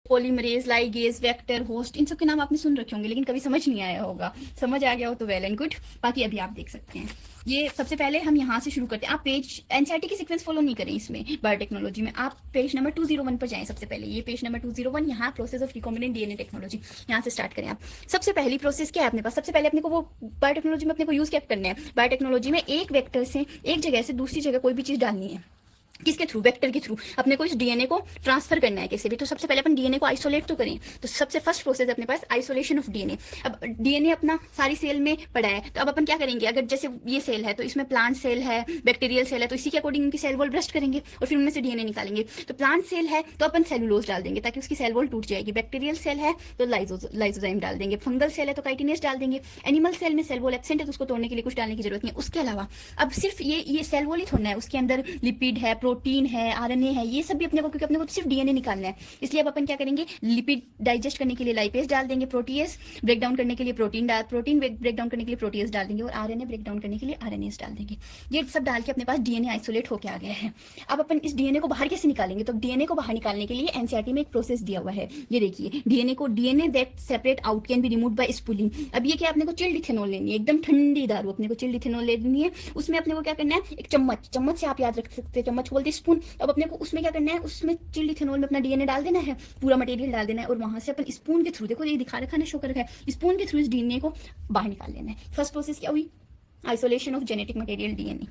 Polymerase, ligase, vector, host, इन सब के नाम आपने सुन रखे होंगे लेकिन कभी समझ नहीं आया होगा। समझ आ गया हो तो वेल एंड गुड। बाकी अभी आप देख सकते हैं, ये सबसे पहले हम यहाँ से शुरू करते हैं। आप पेज एनसीईआरटी की सीक्वेंस फॉलो नहीं करें इसमें बायोटेक्नोलॉजी में, आप पेज नंबर 201 पर जाएं। सबसे पहले ये पेज नंबर 201, यहाँ process of recombinant DNA technology, यहाँ से स्टार्ट करें आप। सबसे पहली प्रोसेस क्या है अपने पास? सबसे पहले अपने को वो बायोटेक्नोलॉजी में अपने को यूज क्या करना है? बायोटेक्नोलॉजी में एक वेक्टर से एक जगह से दूसरी जगह कोई भी चीज डालनी है, किसके थ्रू? वेक्टर के थ्रू अपने को इस डीएनए को ट्रांसफर करना है कैसे भी। तो सबसे पहले अपन डीएनए को आइसोलेट तो करें। तो सबसे फर्स्ट प्रोसेस अपने पास आइसोलेशन ऑफ डीएनए। अब डीएनए अपना सारी सेल में पड़ा है, तो अब अपन क्या करेंगे? अगर जैसे ये सेल है तो इसमें प्लांट सेल है, बैक्टीरियल सेल है, तो इसी के अकॉर्डिंग इनकी सेल वॉल ब्रस्ट करेंगे और फिर उनमें से डीएनए निकालेंगे। तो प्लांट सेल है तो अपन सेलुलोज डाल देंगे ताकि उसकी सेल वॉल टूट जाएगी। बैक्टीरियल सेल है तो लाइजोजाइम डाल देंगे। फंगल सेल है तो काइटिनेस डाल देंगे। एनिमल सेल में सेल वॉल एब्सेंट है तो उसको तोड़ने के लिए कुछ डालने की जरूरत नहीं है। उसके अलावा अब सिर्फ ये सेल वॉल ही थोड़ा है, उसके अंदर लिपिड है, प्रोटीन है, आरएनए है, ये सब भी अपने को, क्योंकि अपने को सिर्फ डीएनए निकालना है। इसलिए अब अपन क्या करेंगे? लिपिड डाइजेस्ट करने के लिए लाइपेज डाल देंगे, प्रोटीएस ब्रेक डाउन करने के लिए प्रोटीन ब्रेक डाउन करने के लिए प्रोटीएस डाल देंगे और आरएनए ब्रेक डाउन करने के लिए आरएनएस डाल देंगे। ये सब डाल के अपने पास डीएनए आइसोलेट होकर आ गया है। अब अपन इस डीएनए को बाहर कैसे निकालेंगे? तो डीएनए को बाहर निकालने के लिए एनसीईआरटी में एक प्रोसेस दिया हुआ है, ये देखिए। DNA that separate out can be removed by spooling. अब ये क्या, अपने को चिल्ड इथेनॉल लेनी है, एकदम ठंडी दारू अपने को चिल्ड इथेनॉल लेनी है। उसमें अपने को क्या करना है? एक चम्मच से आप याद रख सकते हैं, चम्मच बोलते स्पून। अब अपने को उसमें क्या करना है? उसमें चिल्ड इथेनॉल में अपना डीएनए डाल देना है, पूरा मटेरियल डाल देना है और वहां से अपन स्पून के थ्रू, देखो ये दिखा रखा है, शो कर रखा है, स्पून के थ्रू इस डीएनए को बाहर निकाल लेना है। फर्स्ट प्रोसेस क्या हुई? Isolation of genetic material DNA.